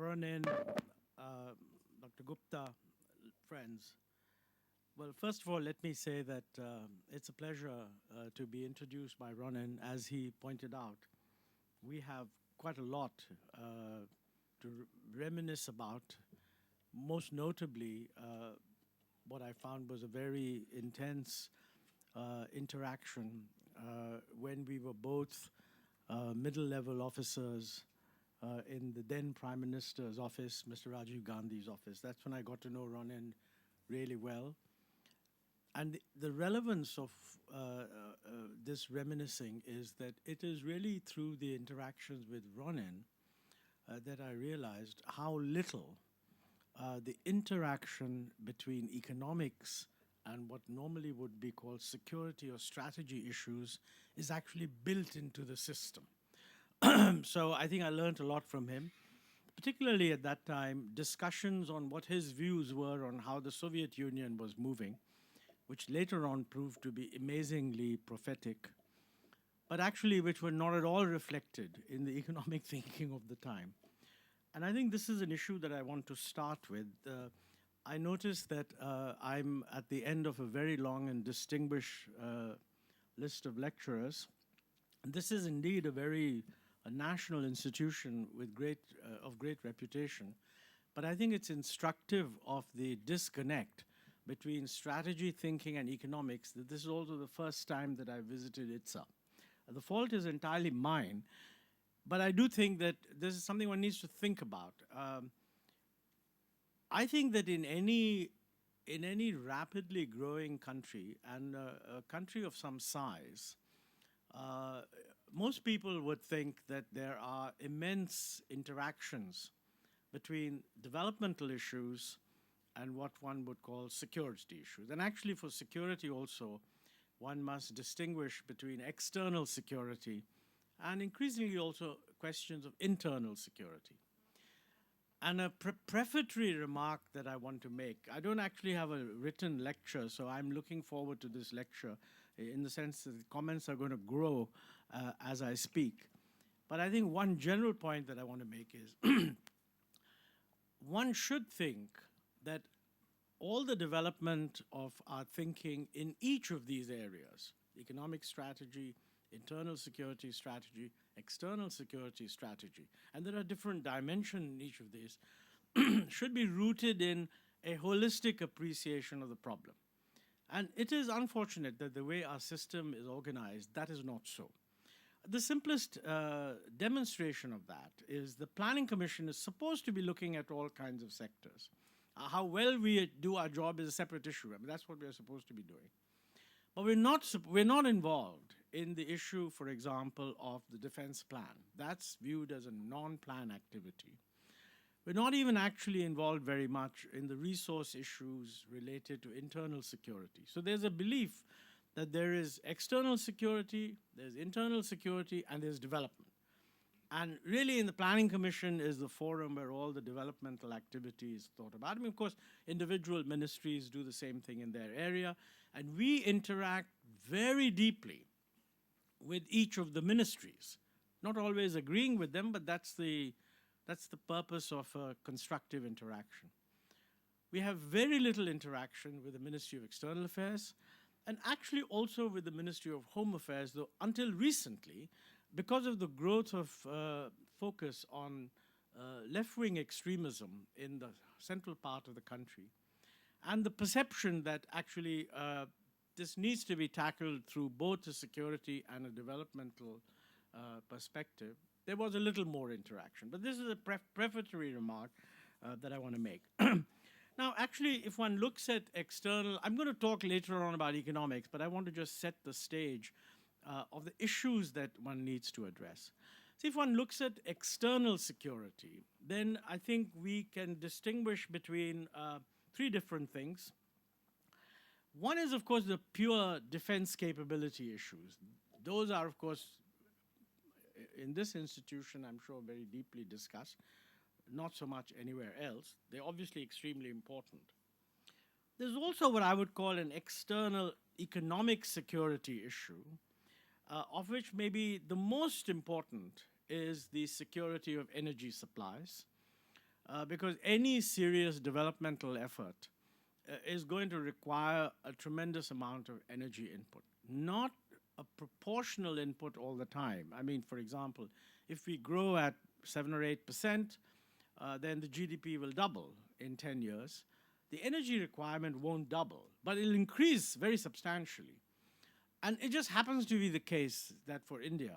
Ronen, Dr. Gupta, friends. Well, first of all, let me say that it's a pleasure to be introduced by Ronen. As he pointed out, we have quite a lot to reminisce about. Most notably, what I found was a very intense interaction when we were both middle-level officers in the then Prime Minister's office, Mr. Rajiv Gandhi's office. That's when I got to know Ronen really well. And the relevance of this reminiscing is that it is really through the interactions with Ronen that I realized how little the interaction between economics and what normally would be called security or strategy issues is actually built into the system. So I think I learned a lot from him, particularly at that time, discussions on what his views were on how the Soviet Union was moving, which later on proved to be amazingly prophetic, but actually which were not at all reflected in the economic thinking of the time. And I think this is an issue that I want to start with. I noticed that I'm at the end of a very long and distinguished list of lecturers. And this is indeed a national institution with of great reputation. But I think it's instructive of the disconnect between strategy thinking and economics that this is also the first time that I visited IDSA. The fault is entirely mine, but I do think that this is something one needs to think about. I think that in any rapidly growing country, and a country of some size, most people would think that there are immense interactions between developmental issues and what one would call security issues. And actually for security also, one must distinguish between external security and increasingly also questions of internal security. And a prefatory remark that I want to make, I don't actually have a written lecture, so I'm looking forward to this lecture in the sense that the comments are going to grow as I speak. But I think one general point that I want to make is one should think that all the development of our thinking in each of these areas, economic strategy, internal security strategy, external security strategy, and there are different dimensions in each of these, should be rooted in a holistic appreciation of the problem. And it is unfortunate that the way our system is organized, that is not so. The simplest demonstration of that is the Planning Commission is supposed to be looking at all kinds of sectors. How well we do our job is a separate issue. I mean, that's what we are supposed to be doing. But we're not involved in the issue, for example, of the defense plan. That's viewed as a non-plan activity. We're not even actually involved very much in the resource issues related to internal security. So there's a belief that there is external security, there's internal security, and there's development. And really in the Planning Commission is the forum where all the developmental activity is thought about. I mean, of course, individual ministries do the same thing in their area, and we interact very deeply with each of the ministries. Not always agreeing with them, but that's the purpose of constructive interaction. We have very little interaction with the Ministry of External Affairs, and actually also with the Ministry of Home Affairs, though until recently, because of the growth of focus on left-wing extremism in the central part of the country, and the perception that actually this needs to be tackled through both a security and a developmental perspective, there was a little more interaction. But this is a prefatory remark that I want to make. Now, actually, if one looks at external, I'm going to talk later on about economics, but I want to just set the stage of the issues that one needs to address. See, if one looks at external security, then I think we can distinguish between three different things. One is, of course, the pure defense capability issues. Those are, of course, in this institution, I'm sure, very deeply discussed, not so much anywhere else. They're obviously extremely important. There's also what I would call an external economic security issue, of which maybe the most important is the security of energy supplies. because any serious developmental effort is going to require a tremendous amount of energy input, not a proportional input all the time. I mean, for example, if we grow at 7 or 8%, then the GDP will double in 10 years. The energy requirement won't double, but it'll increase very substantially. And it just happens to be the case that for India,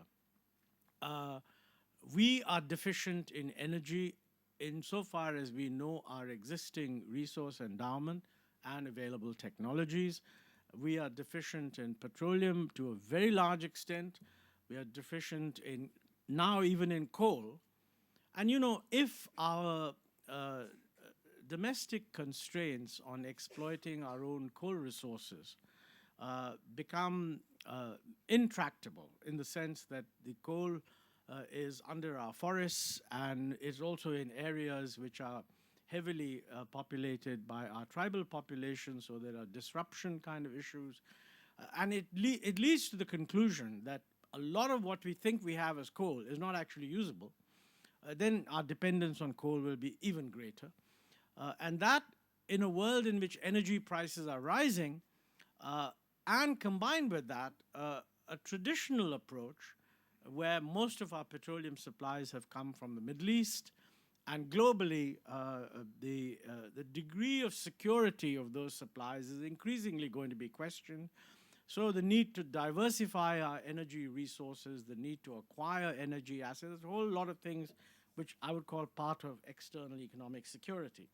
we are deficient in energy insofar as we know our existing resource endowment and available technologies. We are deficient in petroleum to a very large extent. We are deficient in now even in coal. And you know, if our domestic constraints on exploiting our own coal resources become intractable, in the sense that the coal is under our forests and is also in areas which are heavily populated by our tribal population, so there are disruption kind of issues. And it leads to the conclusion that a lot of what we think we have as coal is not actually usable. Then our dependence on coal will be even greater. And that, in a world in which energy prices are rising, and combined with that, a traditional approach where most of our petroleum supplies have come from the Middle East, and globally, the degree of security of those supplies is increasingly going to be questioned. So the need to diversify our energy resources, the need to acquire energy assets, a whole lot of things which I would call part of external economic security.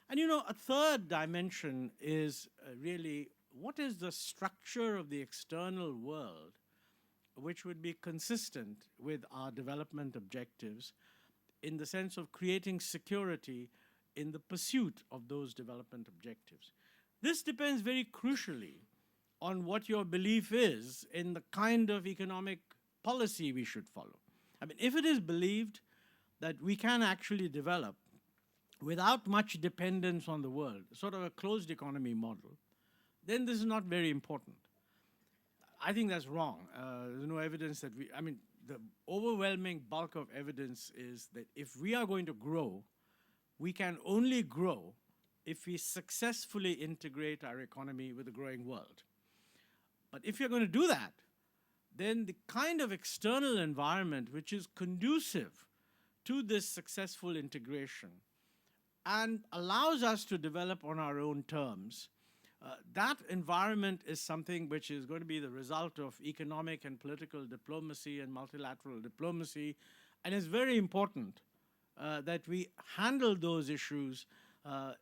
And you know, a third dimension is really what is the structure of the external world which would be consistent with our development objectives in the sense of creating security in the pursuit of those development objectives. This depends very crucially on what your belief is in the kind of economic policy we should follow. I mean, if it is believed that we can actually develop without much dependence on the world, sort of a closed economy model, then this is not very important. I think that's wrong. There's no evidence that the overwhelming bulk of evidence is that if we are going to grow, we can only grow if we successfully integrate our economy with the growing world. But if you're going to do that, then the kind of external environment which is conducive to this successful integration and allows us to develop on our own terms, that environment is something which is going to be the result of economic and political diplomacy and multilateral diplomacy, and it's very important that we handle those issues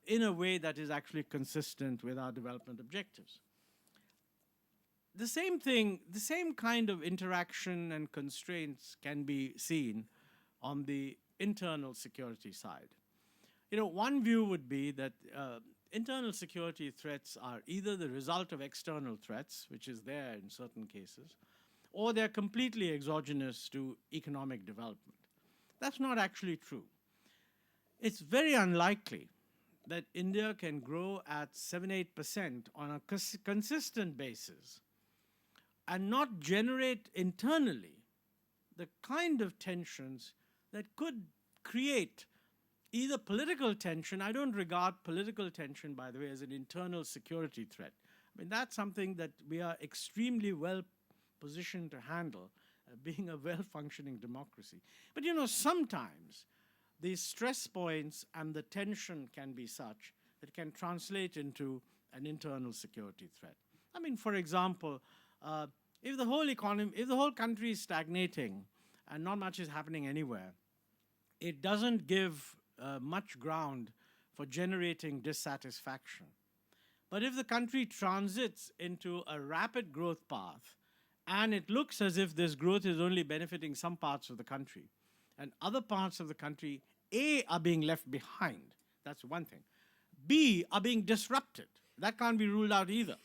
in a way that is actually consistent with our development objectives. The same thing, the same kind of interaction and constraints can be seen on the internal security side. You know, one view would be that internal security threats are either the result of external threats, which is there in certain cases, or they're completely exogenous to economic development. That's not actually true. It's very unlikely that India can grow at 7-8% on a consistent basis and not generate internally the kind of tensions that could create either political tension. I don't regard political tension, by the way, as an internal security threat. I mean, that's something that we are extremely well positioned to handle, being a well-functioning democracy. But you know, sometimes these stress points and the tension can be such that it can translate into an internal security threat. I mean, for example, if the whole country is stagnating and not much is happening anywhere, it doesn't give much ground for generating dissatisfaction. But if the country transits into a rapid growth path, and it looks as if this growth is only benefiting some parts of the country, and other parts of the country, A, are being left behind, that's one thing. B, are being disrupted. That can't be ruled out either.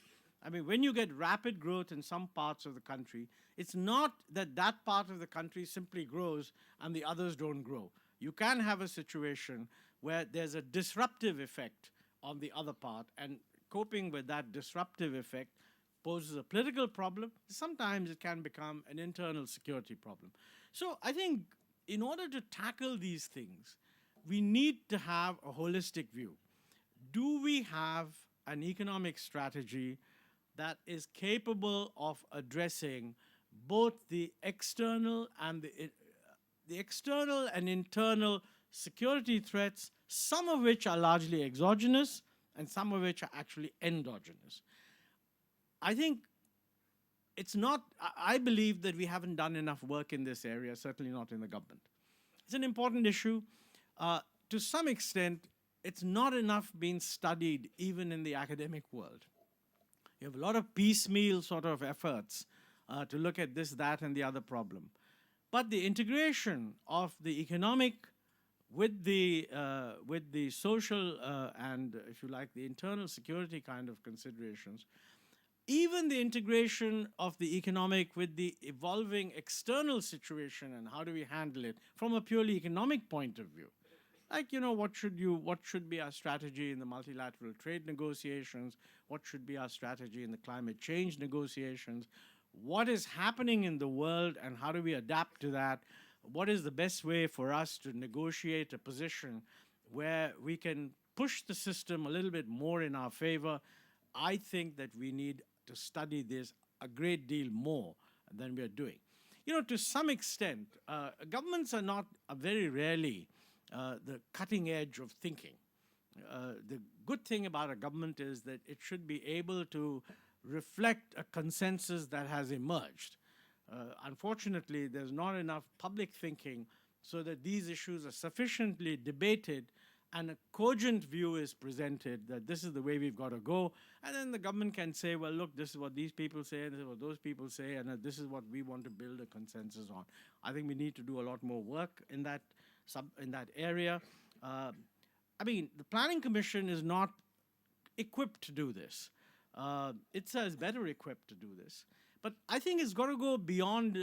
I mean, when you get rapid growth in some parts of the country, it's not that that part of the country simply grows and the others don't grow. You can have a situation where there's a disruptive effect on the other part, and coping with that disruptive effect poses a political problem. Sometimes it can become an internal security problem. So I think in order to tackle these things, we need to have a holistic view. Do we have an economic strategy that is capable of addressing both the external and the external and internal security threats, some of which are largely exogenous and some of which are actually endogenous? I think it's not, I believe that we haven't done enough work in this area, certainly not in the government. It's an important issue. To some extent, it's not enough being studied even in the academic world. You have a lot of piecemeal sort of efforts to look at this, that, and the other problem. But the integration of the economic with the social and, if you like, the internal security kind of considerations, even the integration of the economic with the evolving external situation and how do we handle it from a purely economic point of view. Like, what should be our strategy in the multilateral trade negotiations? What should be our strategy in the climate change negotiations? What is happening in the world and how do we adapt to that? What is the best way for us to negotiate a position where we can push the system a little bit more in our favor? I think that we need to study this a great deal more than we are doing. To some extent, governments are not very rarely the cutting edge of thinking. The good thing about a government is that it should be able to reflect a consensus that has emerged. Unfortunately, there's not enough public thinking so that these issues are sufficiently debated and a cogent view is presented that this is the way we've got to go. And then the government can say, well, look, this is what these people say, this is what those people say, and this is what we want to build a consensus on. I think we need to do a lot more work in that area. The Planning Commission is not equipped to do this. IDSA is better equipped to do this. But I think it's got to go beyond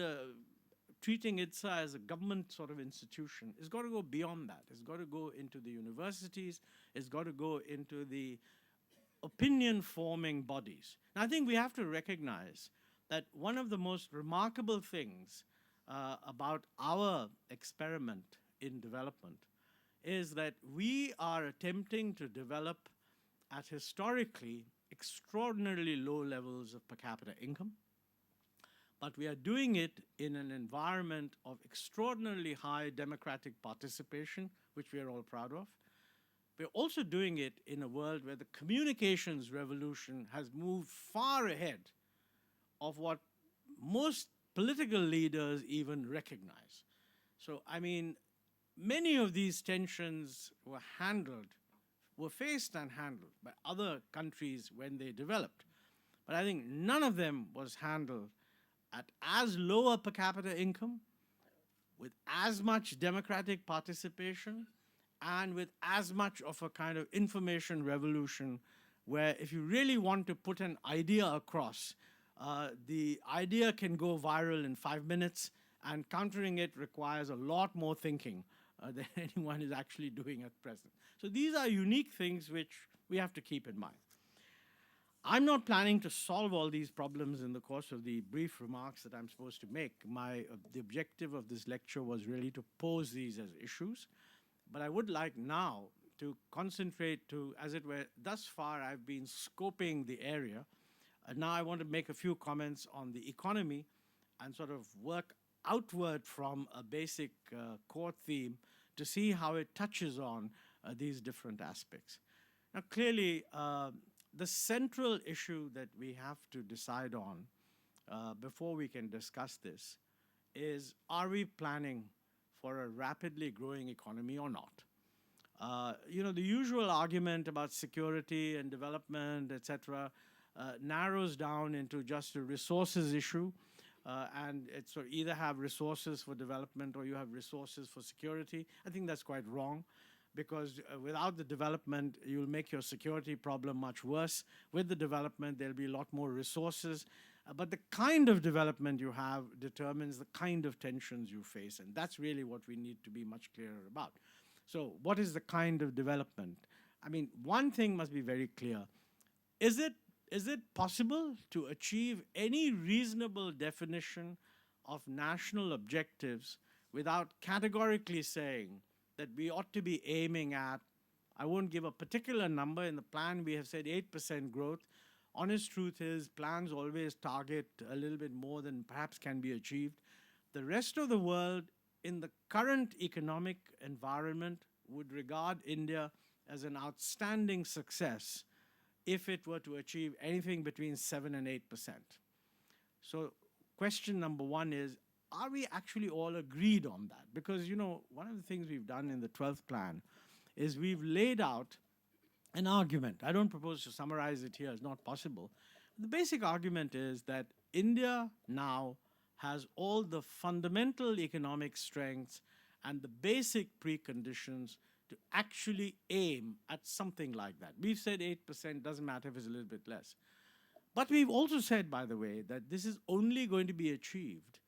treating IDSA as a government sort of institution. It's got to go beyond that. It's got to go into the universities. It's got to go into the opinion-forming bodies. Now, I think we have to recognize that one of the most remarkable things about our experiment in development is that we are attempting to develop at historically extraordinarily low levels of per capita income, but we are doing it in an environment of extraordinarily high democratic participation, which we are all proud of. We're also doing it in a world where the communications revolution has moved far ahead of what most political leaders even recognize. So, many of these tensions were faced and handled by other countries when they developed. But I think none of them was handled at as low a per capita income, with as much democratic participation, and with as much of a kind of information revolution where if you really want to put an idea across, the idea can go viral in 5 minutes, and countering it requires a lot more thinking than anyone is actually doing at present. So these are unique things which we have to keep in mind. I'm not planning to solve all these problems in the course of the brief remarks that I'm supposed to make. The objective of this lecture was really to pose these as issues, but I would like now to concentrate to, as it were, thus far I've been scoping the area. Now I want to make a few comments on the economy and sort of work outward from a basic core theme to see how it touches on these different aspects. Now, clearly, the central issue that we have to decide on before we can discuss this is, are we planning for a rapidly growing economy or not? The usual argument about security and development, etc., narrows down into just a resources issue. And it's sort of either have resources for development or you have resources for security. I think that's quite wrong, because without the development, you'll make your security problem much worse. With the development, there'll be a lot more resources. But the kind of development you have determines the kind of tensions you face, and that's really what we need to be much clearer about. So what is the kind of development? One thing must be very clear. Is it possible to achieve any reasonable definition of national objectives without categorically saying that we ought to be aiming at. I won't give a particular number. In the plan, we have said 8% growth. Honest truth is, plans always target a little bit more than perhaps can be achieved. The rest of the world, in the current economic environment, would regard India as an outstanding success if it were to achieve anything between 7 and 8%. So question number one is, are we actually all agreed on that? Because, you know, one of the things we've done in the 12th plan is we've laid out an argument. I don't propose to summarize it here, it's not possible. The basic argument is that India now has all the fundamental economic strengths and the basic preconditions to actually aim at something like that. We've said 8%, doesn't matter if it's a little bit less. But we've also said, by the way, that this is only going to be achieved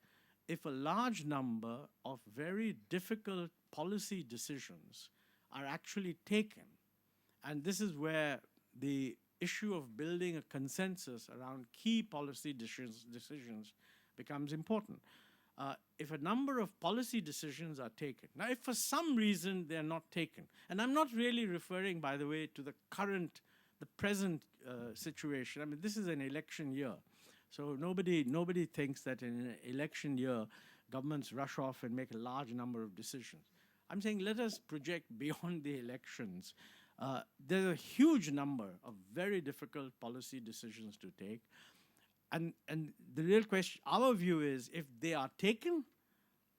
if a large number of very difficult policy decisions are actually taken. And this is where the issue of building a consensus around key policy decisions becomes important. If a number of policy decisions are taken, now if for some reason they're not taken, and I'm not really referring, by the way, to the present situation. I mean, this is an election year. So nobody thinks that in an election year, governments rush off and make a large number of decisions. I'm saying let us project beyond the elections. There's a huge number of very difficult policy decisions to take. And the real question, our view is, if they are taken,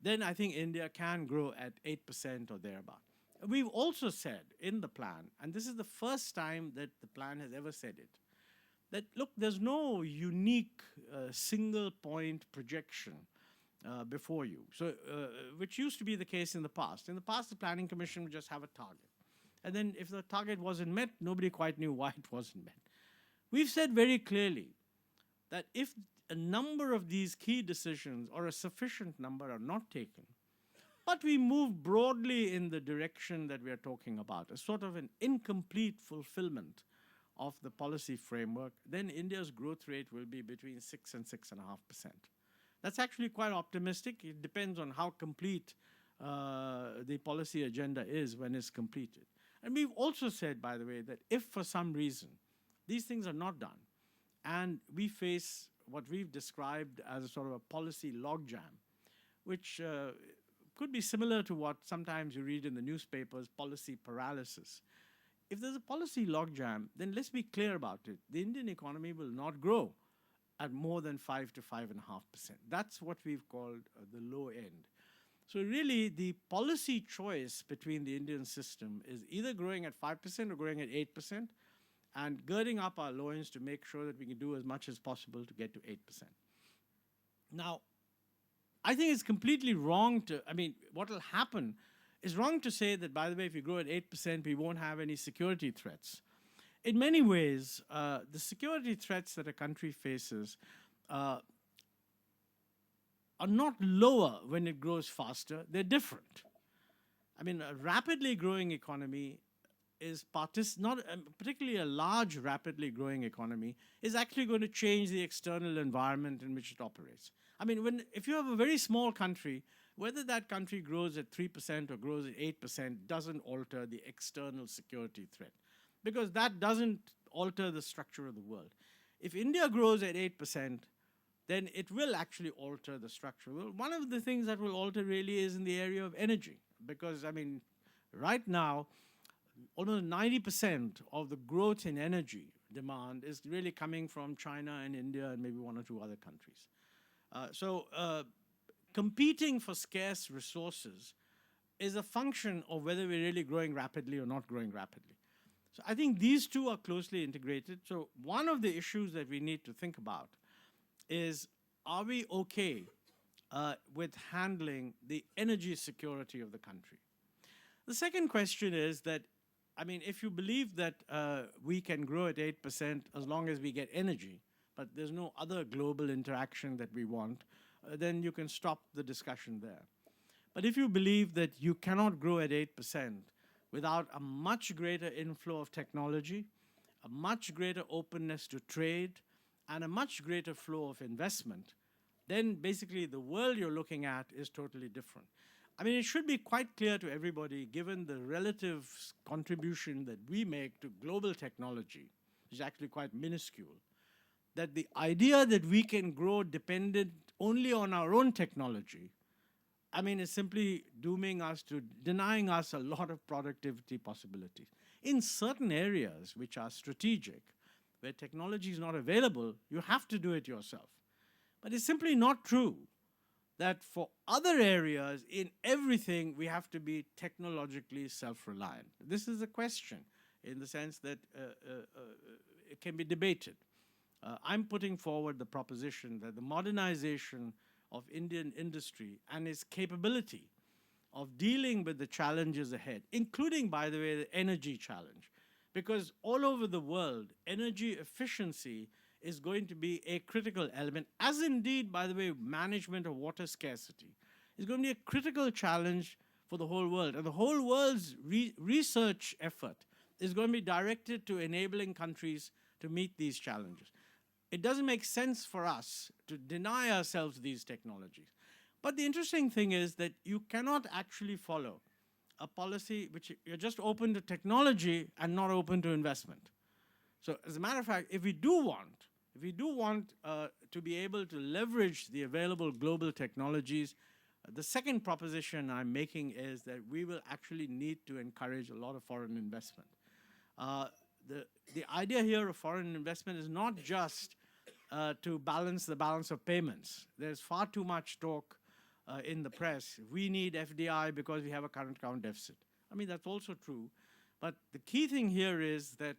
then I think India can grow at 8% or thereabout. We've also said in the plan, and this is the first time that the plan has ever said it, that, look, there's no unique single point projection before you, so which used to be the case in the past. In the past, the Planning Commission would just have a target. And then if the target wasn't met, nobody quite knew why it wasn't met. We've said very clearly that if a number of these key decisions, or a sufficient number, are not taken, but we move broadly in the direction that we are talking about, a sort of an incomplete fulfillment of the policy framework, then India's growth rate will be between 6 and 6.5%. That's actually quite optimistic. It depends on how complete the policy agenda is when it's completed. And we've also said, by the way, that if for some reason these things are not done, and we face what we've described as a sort of a policy logjam, which could be similar to what sometimes you read in the newspapers, policy paralysis. If there's a policy logjam, then let's be clear about it. The Indian economy will not grow at more than 5 to 5.5%. That's what we've called the low end. So really, the policy choice between the Indian system is either growing at 5% or growing at 8%, and girding up our loins to make sure that we can do as much as possible to get to 8%. Now, I think it's completely wrong to, I mean, what will happen is wrong to say that, by the way, if you grow at 8%, we won't have any security threats. In many ways, the security threats that a country faces are not lower when it grows faster, they're different. I mean, a rapidly growing economy is not particularly a large, rapidly growing economy, is actually going to change the external environment in which it operates. I mean, if you have a very small country, whether that country grows at 3% or grows at 8% doesn't alter the external security threat, because that doesn't alter the structure of the world. If India grows at 8%, then it will actually alter the structure. Well, one of the things that will alter really is in the area of energy, because, I mean, right now, almost 90% of the growth in energy demand is really coming from China and India and maybe one or two other countries. Competing for scarce resources is a function of whether we're really growing rapidly or not growing rapidly. So I think these two are closely integrated. So one of the issues that we need to think about is, are we okay with handling the energy security of the country? The second question is that, I mean, if you believe that we can grow at 8% as long as we get energy, but there's no other global interaction that we want, then you can stop the discussion there. But if you believe that you cannot grow at 8% without a much greater inflow of technology, a much greater openness to trade, and a much greater flow of investment, then basically the world you're looking at is totally different. I mean, it should be quite clear to everybody, given the relative contribution that we make to global technology, which is actually quite minuscule, that the idea that we can grow dependent only on our own technology, I mean, is simply dooming us to denying us a lot of productivity possibilities. In certain areas which are strategic, where technology is not available, you have to do it yourself. But it's simply not true that for other areas, in everything, we have to be technologically self-reliant. This is a question in the sense that it can be debated. I'm putting forward the proposition that the modernization of Indian industry and its capability of dealing with the challenges ahead, including, by the way, the energy challenge, because all over the world, energy efficiency is going to be a critical element, as indeed, by the way, management of water scarcity is going to be a critical challenge for the whole world. And the whole world's research effort is going to be directed to enabling countries to meet these challenges. It doesn't make sense for us to deny ourselves these technologies. But the interesting thing is that you cannot actually follow a policy which you're just open to technology and not open to investment. So as a matter of fact, if we do want to be able to leverage the available global technologies, the second proposition I'm making is that we will actually need to encourage a lot of foreign investment. The idea here of foreign investment is not just to balance the balance of payments. There's far too much talk in the press. We need FDI because we have a current account deficit. I mean, that's also true. But the key thing here is that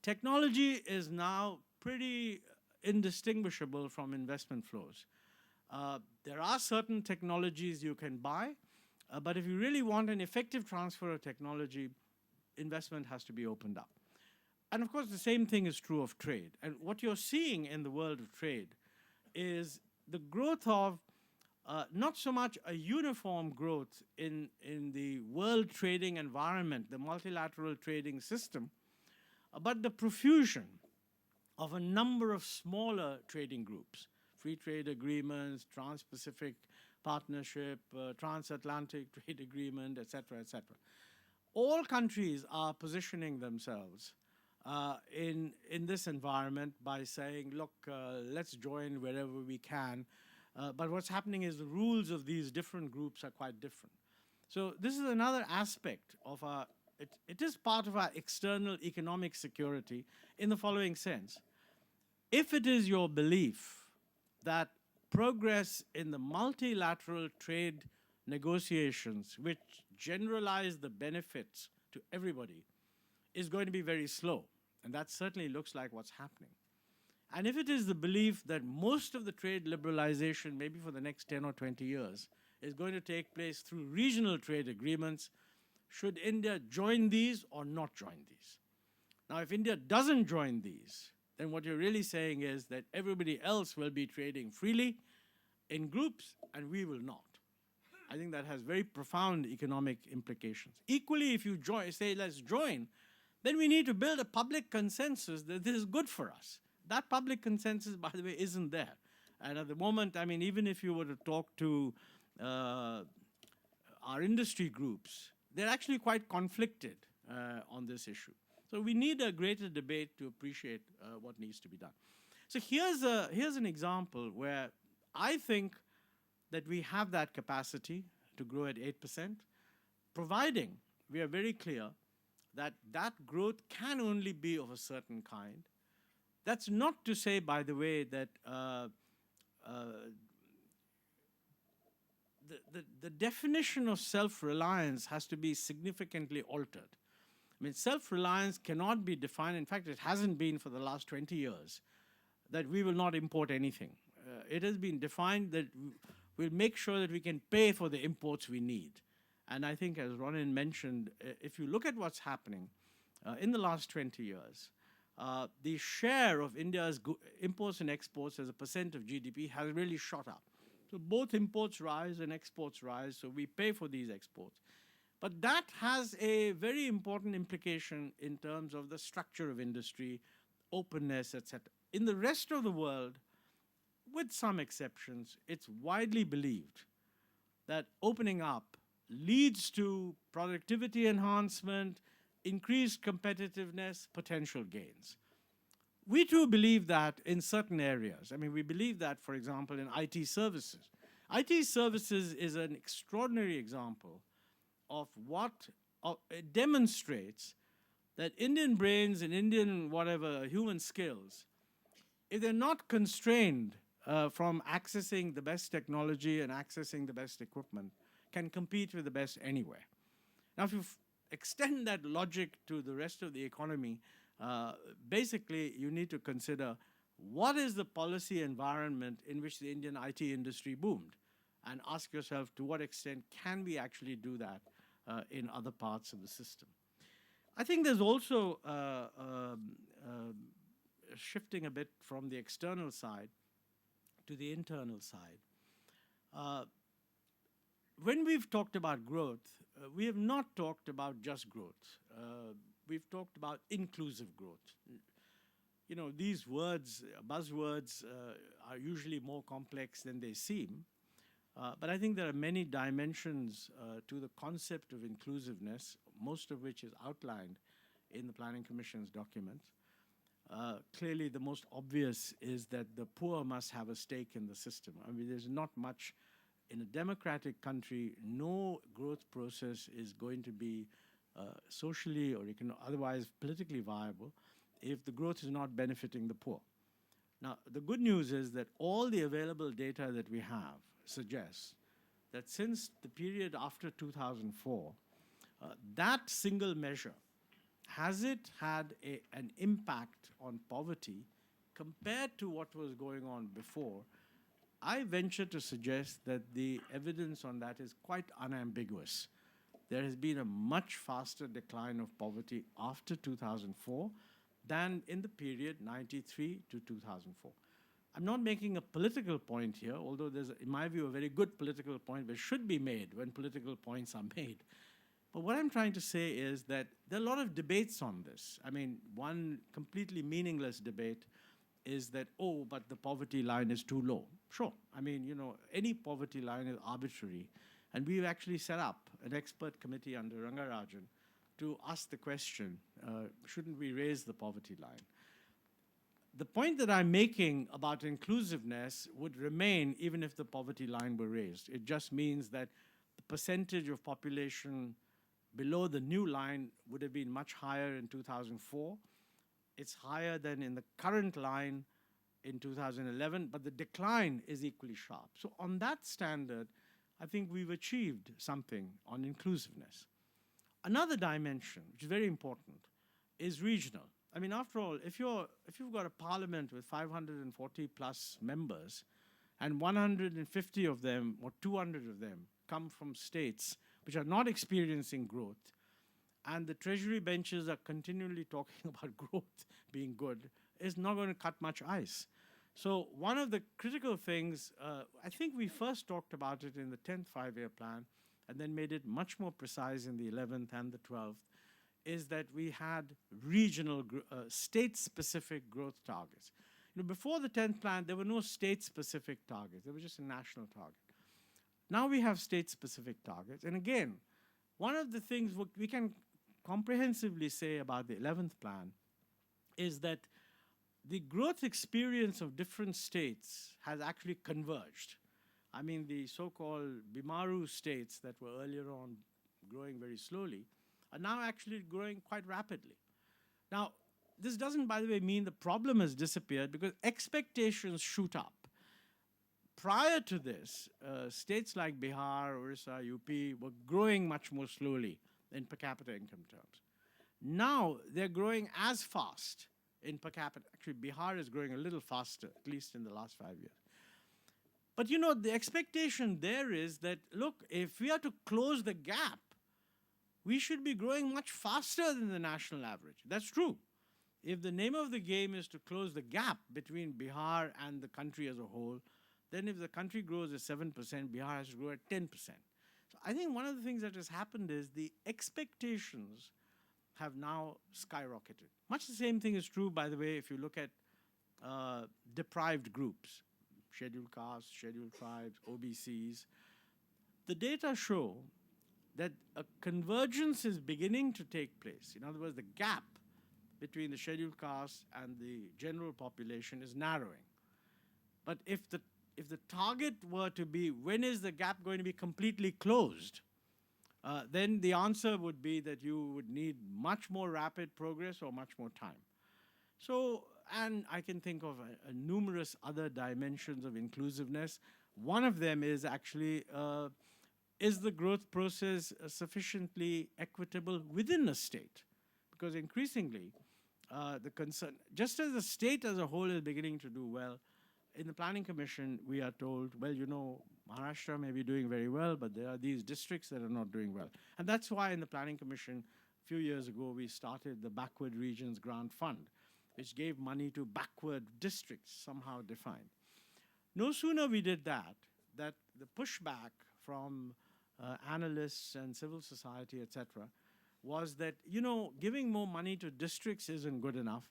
technology is now pretty indistinguishable from investment flows. There are certain technologies you can buy, but if you really want an effective transfer of technology, investment has to be opened up. And of course, the same thing is true of trade. And what you're seeing in the world of trade is the growth of not so much a uniform growth in the world trading environment, the multilateral trading system, but the profusion of a number of smaller trading groups, free trade agreements, trans-Pacific partnership, transatlantic trade agreement, et cetera, et cetera. All countries are positioning themselves in this environment by saying, look, let's join wherever we can. But what's happening is the rules of these different groups are quite different. So this is another aspect of our, it is part of our external economic security in the following sense. If it is your belief that progress in the multilateral trade negotiations, which generalize the benefits to everybody, is going to be very slow, and that certainly looks like what's happening. And if it is the belief that most of the trade liberalization, maybe for the next 10 or 20 years, is going to take place through regional trade agreements, should India join these or not join these? Now, if India doesn't join these, then what you're really saying is that everybody else will be trading freely in groups and we will not. I think that has very profound economic implications. Equally, if you say let's join, then we need to build a public consensus that this is good for us. That public consensus, by the way, isn't there. And at the moment, I mean, even if you were to talk to our industry groups, they're actually quite conflicted on this issue. So we need a greater debate to appreciate what needs to be done. So here's an example where I think that we have that capacity to grow at 8%, providing we are very clear that that growth can only be of a certain kind. That's not to say, by the way, that the definition of self-reliance has to be significantly altered. I mean, self-reliance cannot be defined, in fact, it hasn't been for the last 20 years, that we will not import anything. It has been defined that we'll make sure that we can pay for the imports we need. And I think, as Ronen mentioned, if you look at what's happening in the last 20 years, the share of India's imports and exports as a percent of GDP has really shot up. So both imports rise and exports rise, so we pay for these exports. But that has a very important implication in terms of the structure of industry, openness, etc. In the rest of the world, with some exceptions, it's widely believed that opening up leads to productivity enhancement, increased competitiveness, potential gains. We too believe that in certain areas. I mean, we believe that, for example, in IT services. IT services is an extraordinary example of what it demonstrates that Indian brains and Indian whatever human skills, if they're not constrained from accessing the best technology and accessing the best equipment, can compete with the best anywhere. Now, if you extend that logic to the rest of the economy, basically you need to consider what is the policy environment in which the Indian IT industry boomed, and ask yourself to what extent can we actually do that in other parts of the system. I think there's also shifting a bit from the external side to the internal side. When we've talked about growth, we have not talked about just growth. We've talked about inclusive growth. You know, these words, buzzwords, are usually more complex than they seem. But I think there are many dimensions to the concept of inclusiveness, most of which is outlined in the Planning Commission's document. Clearly, the most obvious is that the poor must have a stake in the system. I mean, there's not much in a democratic country. No growth process is going to be socially or otherwise politically viable if the growth is not benefiting the poor. Now, the good news is that all the available data that we have suggests that since the period after 2004, that single measure, has it had an impact on poverty compared to what was going on before? I venture to suggest that the evidence on that is quite unambiguous. There has been a much faster decline of poverty after 2004 than in the period 93 to 2004. I'm not making a political point here, although there's, in my view, a very good political point that should be made when political points are made. But what I'm trying to say is that there are a lot of debates on this. I mean, one completely meaningless debate is that, oh, but the poverty line is too low. Sure. I mean, you know, any poverty line is arbitrary. And we've actually set up an expert committee under Rangarajan to ask the question, shouldn't we raise the poverty line? The point that I'm making about inclusiveness would remain even if the poverty line were raised. It just means that the percentage of population below the new line would have been much higher in 2004. It's higher than in the current line in 2011, but the decline is equally sharp. So on that standard, I think we've achieved something on inclusiveness. Another dimension, which is very important, is regional. I mean, after all, if you've got a parliament with 540 plus members, and 150 of them or 200 of them come from states which are not experiencing growth, and the treasury benches are continually talking about growth being good, is not going to cut much ice. So one of the critical things, I think we first talked about it in the 10th five-year plan, and then made it much more precise in the 11th and the 12th, is that we had regional, state-specific growth targets. You know, before the 10th plan, there were no state-specific targets. There was just a national target. Now we have state-specific targets. And again, one of the things we can comprehensively say about the 11th plan is that the growth experience of different states has actually converged. I mean, the so-called Bimaru states that were earlier on growing very slowly are now actually growing quite rapidly. Now, this doesn't, by the way, mean the problem has disappeared, because expectations shoot up. Prior to this, states like Bihar, Orissa, UP were growing much more slowly in per capita income terms. Now they're growing as fast in per capita. Actually, Bihar is growing a little faster, at least in the last 5 years. But you know, the expectation there is that, look, if we are to close the gap, we should be growing much faster than the national average. That's true. If the name of the game is to close the gap between Bihar and the country as a whole, then if the country grows at 7%, Bihar has to grow at 10%. So I think one of the things that has happened is the expectations have now skyrocketed. Much the same thing is true, by the way, if you look at deprived groups, scheduled castes, scheduled tribes, OBCs. the data show that a convergence is beginning to take place. In other words, the gap between the scheduled castes and the general population is narrowing. But if the target were to be, when is the gap going to be completely closed, then the answer would be that you would need much more rapid progress or much more time. So, and I can think of numerous other dimensions of inclusiveness. One of them is actually, is the growth process sufficiently equitable within a state? Because increasingly, the concern, just as the state as a whole is beginning to do well, in the Planning Commission, we are told, well, you know, Maharashtra may be doing very well, but there are these districts that are not doing well. And that's why in the Planning Commission, a few years ago, we started the Backward Regions Grant Fund, which gave money to backward districts, somehow defined. No sooner we did that the pushback from analysts and civil society, etc., was that, you know, giving more money to districts isn't good enough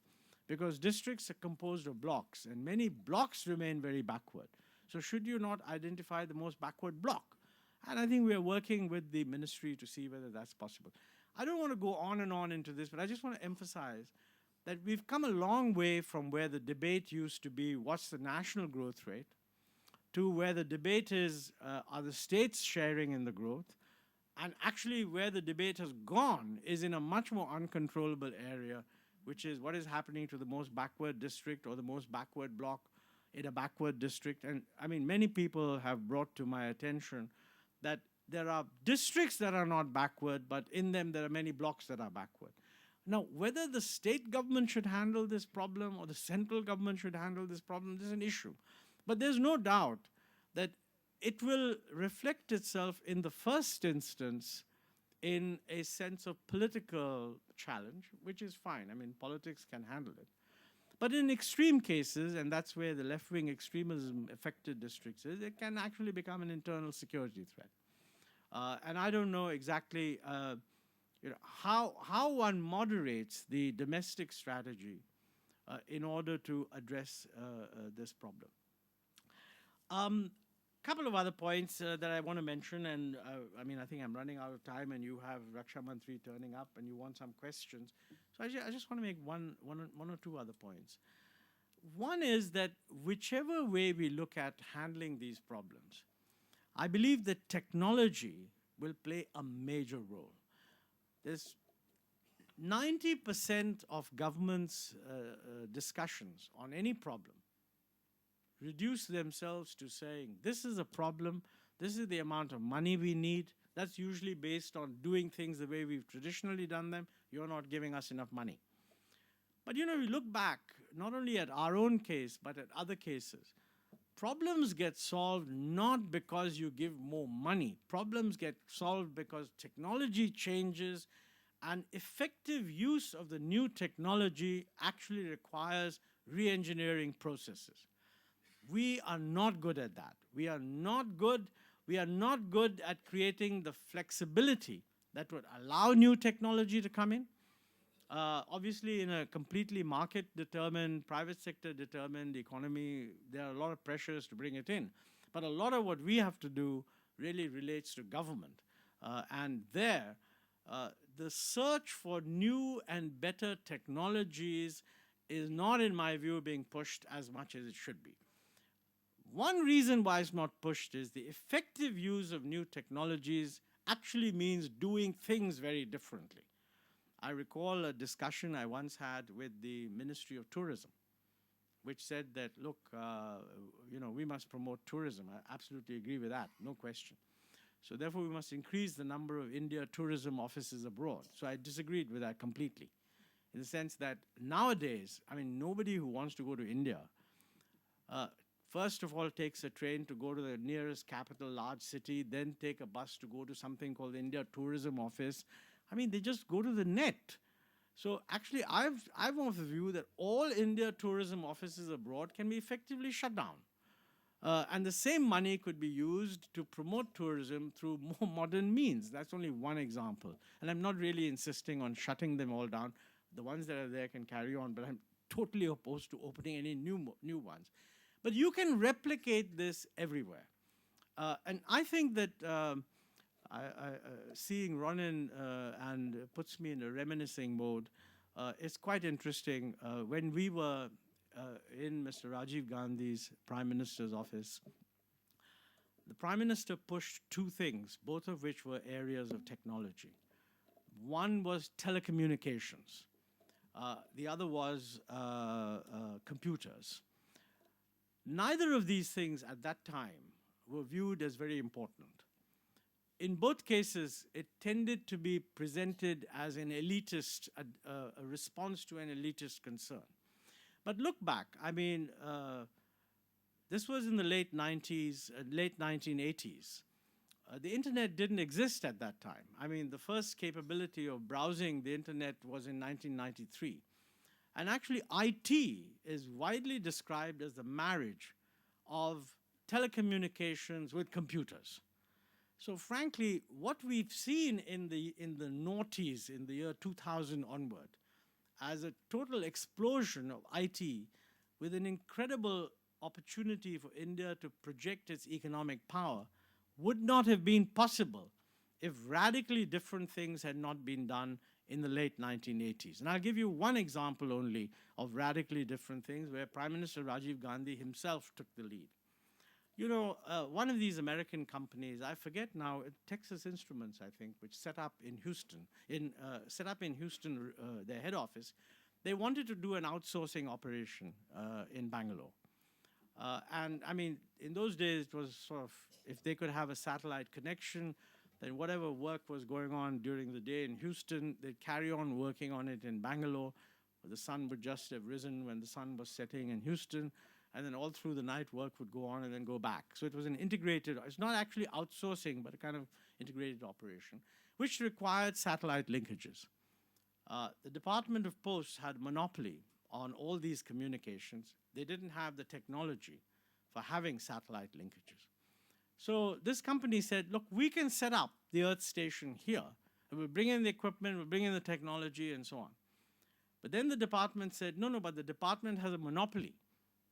because districts are composed of blocks and many blocks remain very backward. So should you not identify the most backward block? And I think we are working with the ministry to see whether that's possible. I don't want to go on and on into this, but I just want to emphasize that we've come a long way from where the debate used to be, what's the national growth rate, to where the debate is, are the states sharing in the growth? And actually where the debate has gone is in a much more uncontrollable area, which is what is happening to the most backward district or the most backward block in a backward district. And I mean, many people have brought to my attention that there are districts that are not backward, but in them there are many blocks that are backward. Now, whether the state government should handle this problem or the central government should handle this problem, this is an issue. But there's no doubt that it will reflect itself in the first instance in a sense of political challenge, which is fine. I mean, politics can handle it. But in extreme cases, and that's where the left-wing extremism affected districts is, it can actually become an internal security threat. And I don't know exactly you know, how one moderates the domestic strategy in order to address this problem. Couple of other points that I want to mention, and I mean, I think I'm running out of time, and you have Raksha Mantri turning up, and you want some questions. So I just want to make one or two other points. One is that whichever way we look at handling these problems, I believe that technology will play a major role. There's 90% of government's discussions on any problem reduce themselves to saying, this is a problem, this is the amount of money we need. That's usually based on doing things the way we've traditionally done them. You're not giving us enough money. But you know, we look back, not only at our own case, but at other cases. Problems get solved not because you give more money. Problems get solved because technology changes, and effective use of the new technology actually requires re-engineering processes. We are not good at that. We are not good at creating the flexibility that would allow new technology to come in. Obviously, in a completely market-determined, private sector-determined economy, there are a lot of pressures to bring it in. But a lot of what we have to do really relates to government. And there, the search for new and better technologies is not, in my view, being pushed as much as it should be. One reason why it's not pushed is the effective use of new technologies actually means doing things very differently. I recall a discussion I once had with the Ministry of Tourism, which said that, look, you know, we must promote tourism. I absolutely agree with that, no question. So therefore, we must increase the number of India tourism offices abroad. So I disagreed with that completely, in the sense that nowadays, I mean, nobody who wants to go to India first of all takes a train to go to the nearest capital, large city, then take a bus to go to something called the India Tourism Office. I mean, they just go to the net. So actually, I'm of the view that all India tourism offices abroad can be effectively shut down. And the same money could be used to promote tourism through more modern means. That's only one example. And I'm not really insisting on shutting them all down. The ones that are there can carry on, but I'm totally opposed to opening any new ones. But you can replicate this everywhere. And I think that seeing Ronen and puts me in a reminiscing mode. It's quite interesting. When we were in Mr. Rajiv Gandhi's Prime Minister's office, the Prime Minister pushed two things, both of which were areas of technology. One was telecommunications. The other was computers. Neither of these things at that time were viewed as very important. In both cases, it tended to be presented as an elitist, a response to an elitist concern. But look back, I mean, this was in the late 90s, late 1980s. The internet didn't exist at that time. I mean, the first capability of browsing the internet was in 1993. And actually, IT is widely described as the marriage of telecommunications with computers. So frankly, what we've seen in the noughties, in the year 2000 onward, as a total explosion of IT with an incredible opportunity for India to project its economic power, would not have been possible if radically different things had not been done in the late 1980s. And I'll give you one example only of radically different things where Prime Minister Rajiv Gandhi himself took the lead. You know, one of these American companies, I forget now, Texas Instruments, I think, which set up in Houston, their head office, they wanted to do an outsourcing operation in Bangalore. And I mean, in those days, it was sort of, if they could have a satellite connection, then whatever work was going on during the day in Houston, they'd carry on working on it in Bangalore. The sun would just have risen when the sun was setting in Houston, and then all through the night work would go on and then go back. So it was an integrated, it's not actually outsourcing, but a kind of integrated operation, which required satellite linkages. The Department of Posts had monopoly on all these communications. They didn't have the technology for having satellite linkages. So this company said, look, we can set up the Earth station here, and we'll bring in the equipment, we'll bring in the technology, and so on. But then the department said, no, but the department has a monopoly.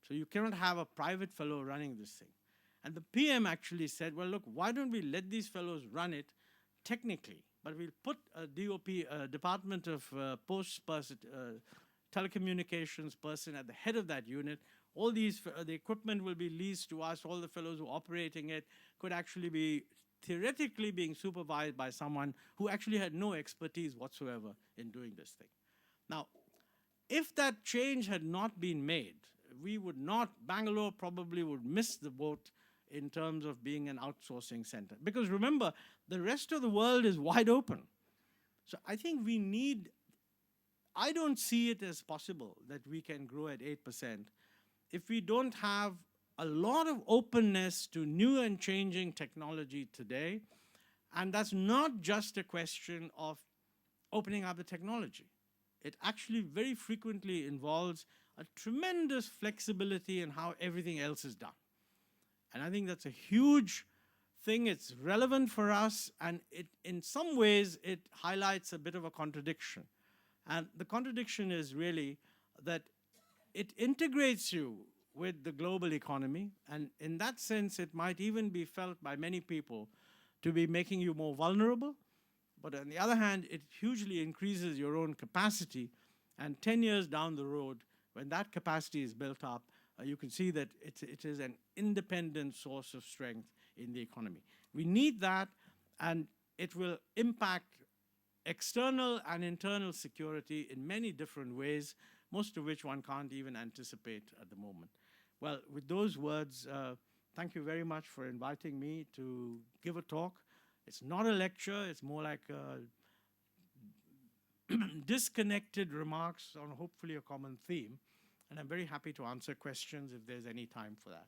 So you cannot have a private fellow running this thing. And the PM actually said, well, look, why don't we let these fellows run it technically, but we'll put a DOP, Department of Posts person, telecommunications person at the head of that unit. All these, the equipment will be leased to us. All the fellows who are operating it could actually be theoretically being supervised by someone who actually had no expertise whatsoever in doing this thing. Now, if that change had not been made, we would not, Bangalore probably would miss the boat in terms of being an outsourcing center. Because remember, the rest of the world is wide open. So I think we need, I don't see it as possible that we can grow at 8% if we don't have a lot of openness to new and changing technology today. And that's not just a question of opening up the technology. It actually very frequently involves a tremendous flexibility in how everything else is done. And I think that's a huge thing. It's relevant for us, and it, in some ways, it highlights a bit of a contradiction. And the contradiction is really that it integrates you with the global economy, and in that sense, it might even be felt by many people to be making you more vulnerable. But on the other hand, it hugely increases your own capacity, and 10 years down the road, when that capacity is built up, you can see that it is an independent source of strength in the economy. We need that, and it will impact external and internal security in many different ways, most of which one can't even anticipate at the moment. Well, with those words, thank you very much for inviting me to give a talk. It's not a lecture, it's more like disconnected remarks on hopefully a common theme. And I'm very happy to answer questions if there's any time for that.